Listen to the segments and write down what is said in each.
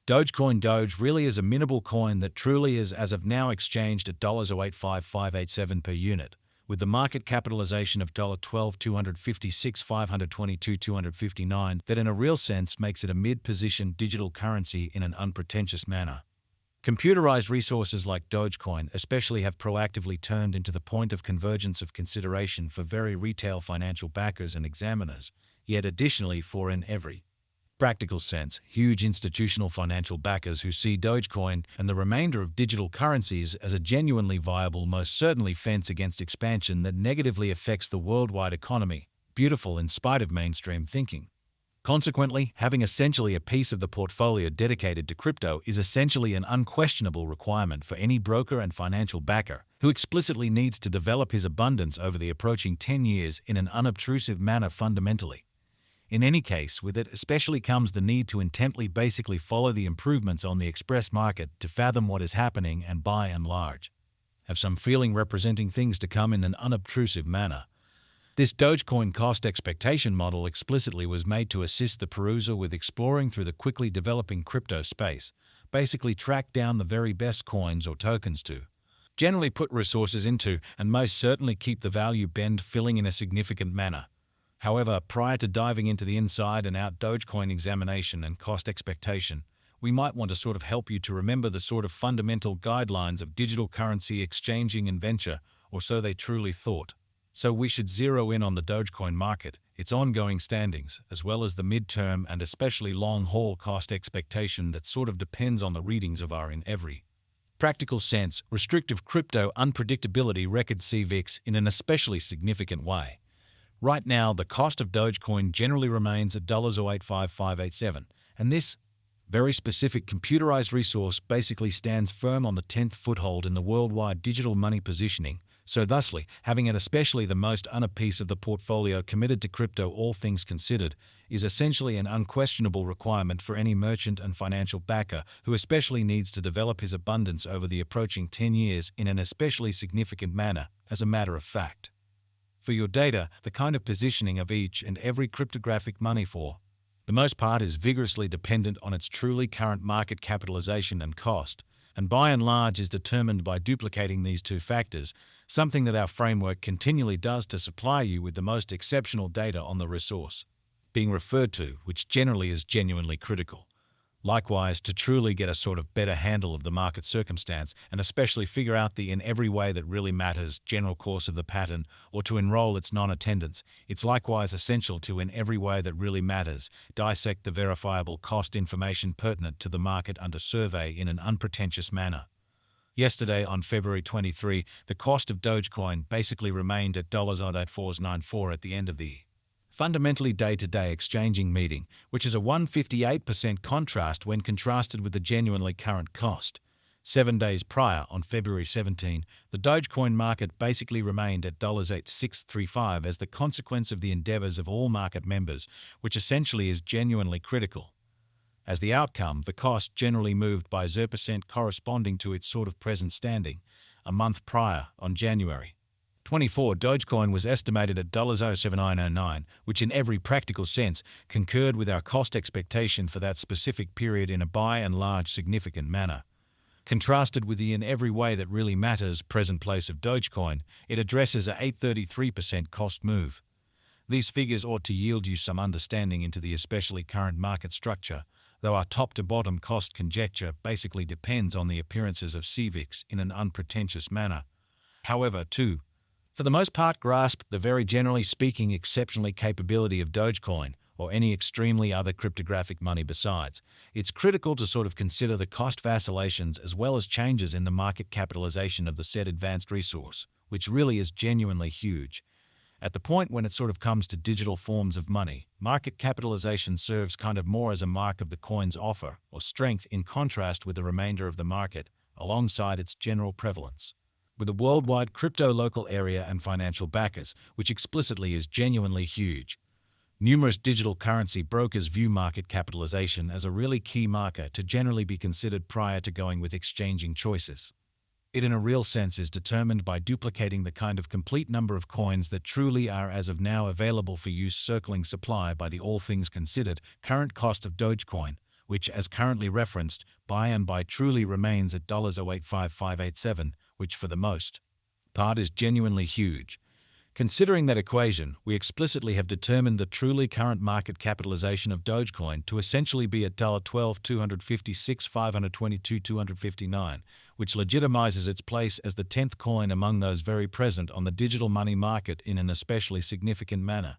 Dogecoin Doge really is a mintable coin that truly is as of now exchanged at $0.855587 per unit, with the market capitalization of $12,256,522,259 that in a real sense makes it a mid-position digital currency in an unpretentious manner. Computerized resources like Dogecoin especially have proactively turned into the point of convergence of consideration for very retail financial backers and examiners, yet additionally for in every practical sense, huge institutional financial backers who see Dogecoin and the remainder of digital currencies as a genuinely viable, most certainly fence against expansion that negatively affects the worldwide economy, beautiful in spite of mainstream thinking. Consequently, having essentially a piece of the portfolio dedicated to crypto is essentially an unquestionable requirement for any broker and financial backer who explicitly needs to develop his abundance over the approaching 10 years in an unobtrusive manner fundamentally. In any case, with it especially comes the need to intently basically follow the improvements on the express market to fathom what is happening and by and large have some feeling representing things to come in an unobtrusive manner. This Dogecoin cost expectation model explicitly was made to assist the peruser with exploring through the quickly developing crypto space, basically track down the very best coins or tokens to generally put resources into and most certainly keep the value bend filling in a significant manner. However, prior to diving into the inside and out Dogecoin examination and cost expectation, we might want to sort of help you to remember the sort of fundamental guidelines of digital currency exchanging and venture, or so they truly thought. So we should zero in on the Dogecoin market, its ongoing standings, as well as the midterm and especially long-haul cost expectation that sort of depends on the readings of our in every practical sense, restrictive crypto unpredictability record CVIX in an especially significant way. Right now, the cost of Dogecoin generally remains at $0.855587, and this very specific computerized resource basically stands firm on the 10th foothold in the worldwide digital money positioning, so thusly, having it especially the most piece of the portfolio committed to crypto all things considered, is essentially an unquestionable requirement for any merchant and financial backer who especially needs to develop his abundance over the approaching 10 years in an especially significant manner, as a matter of fact. For your data, the kind of positioning of each and every cryptographic money for the most part is vigorously dependent on its truly current market capitalization and cost, and by and large is determined by duplicating these two factors, something that our framework continually does to supply you with the most exceptional data on the resource being referred to, which generally is genuinely critical. Likewise, to truly get a sort of better handle of the market circumstance and especially figure out the in every way that really matters general course of the pattern or to enroll its non-attendance, it's likewise essential to in every way that really matters dissect the verifiable cost information pertinent to the market under survey in an unpretentious manner. Yesterday, on February 23, the cost of Dogecoin basically remained at $0.8494 at the end of the fundamentally day-to-day exchanging meeting, which is a 158% contrast when contrasted with the genuinely current cost. 7 days prior, on February 17, the Dogecoin market basically remained at $0.8635 as the consequence of the endeavors of all market members, which essentially is genuinely critical. As the outcome, the cost generally moved by 0% corresponding to its sort of present standing. A month prior, on January 24, Dogecoin was estimated at $0.7909, which in every practical sense concurred with our cost expectation for that specific period in a by and large significant manner. Contrasted with the in every way that really matters present place of Dogecoin, it addresses a 833% cost move. These figures ought to yield you some understanding into the especially current market structure, though our top-to-bottom cost conjecture basically depends on the appearances of CVIX in an unpretentious manner. However, to for the most part grasp the very generally speaking exceptionally capability of Dogecoin, or any extremely other cryptographic money besides, it's critical to sort of consider the cost vacillations as well as changes in the market capitalization of the said advanced resource, which really is genuinely huge. At the point when it sort of comes to digital forms of money, market capitalization serves kind of more as a mark of the coin's offer or strength in contrast with the remainder of the market, alongside its general prevalence. With a worldwide crypto local area and financial backers, which explicitly is genuinely huge. Numerous digital currency brokers view market capitalization as a really key marker to generally be considered prior to going with exchanging choices. It in a real sense is determined by duplicating the kind of complete number of coins that truly are as of now available for use circling supply by the all things considered current cost of Dogecoin, which, as currently referenced, by truly remains at $0.085587, which for the most part is genuinely huge. Considering that equation, we explicitly have determined the truly current market capitalization of Dogecoin to essentially be at $12,256,522,259, which legitimizes its place as the 10th coin among those very present on the digital money market in an especially significant manner.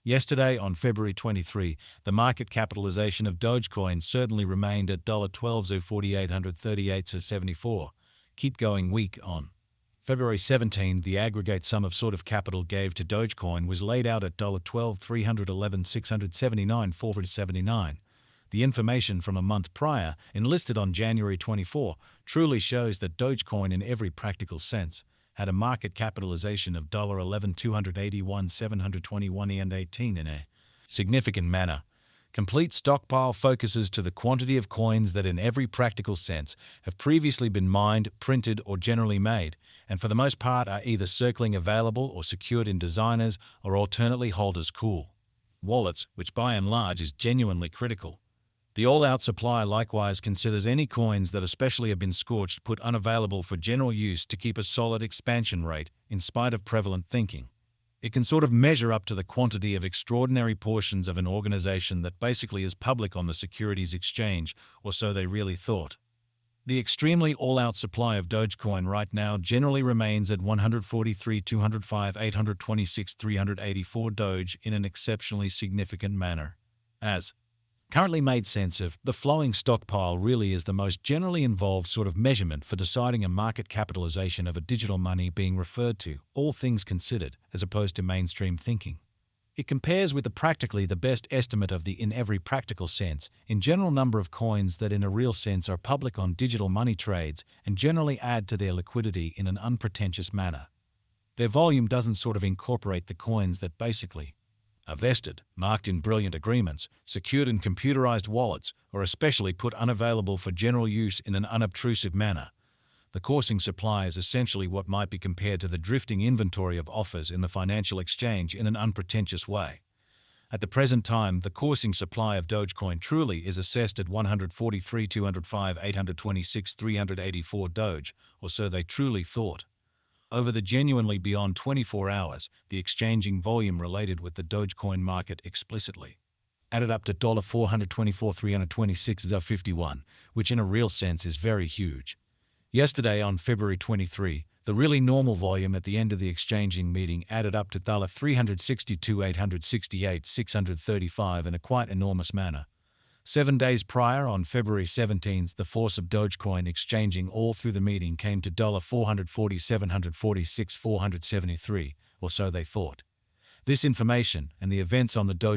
Yesterday, on February 23, the market capitalization of Dogecoin certainly remained at $12,488.74. Keep going week on. February 17, the aggregate sum of sort of capital gave to Dogecoin was laid out at $12,311,679.479. The information from a month prior, enlisted on January 24, truly shows that Dogecoin in every practical sense had a market capitalization of $11,281,721.18 in a significant manner. Complete stockpile focuses to the quantity of coins that in every practical sense have previously been mined, printed, or generally made, and for the most part are either circling available or secured in designers or alternately holders' cool wallets, which by and large is genuinely critical. The all-out supply likewise considers any coins that especially have been scorched put unavailable for general use to keep a solid expansion rate in spite of prevalent thinking. It can sort of measure up to the quantity of extraordinary portions of an organization that basically is public on the securities exchange, or so they really thought. The extremely all-out supply of Dogecoin right now generally remains at 143,205,826,384 Doge in an exceptionally significant manner. As currently made sense of, the flowing stockpile really is the most generally involved sort of measurement for deciding a market capitalization of a digital money being referred to, all things considered, as opposed to mainstream thinking. It compares with practically the best estimate of the in every practical sense, in general number of coins that in a real sense are public on digital money trades and generally add to their liquidity in an unpretentious manner. Their volume doesn't sort of incorporate the coins that basically are vested, marked in brilliant agreements, secured in computerized wallets, or especially put unavailable for general use in an unobtrusive manner. The coursing supply is essentially what might be compared to the drifting inventory of offers in the financial exchange in an unpretentious way. At the present time, the coursing supply of Dogecoin truly is assessed at 143,205,826,384 Doge, or so they truly thought. Over the genuinely beyond 24 hours, the exchanging volume related with the Dogecoin market explicitly added up to $424,326.51, which in a real sense is very huge. Yesterday, on February 23, the really normal volume at the end of the exchanging meeting added up to $362,868,635 in a quite enormous manner. 7 days prior, on February 17, the force of Dogecoin exchanging all through the meeting came to $447,446,473, or so they thought. This information and the events on the Doge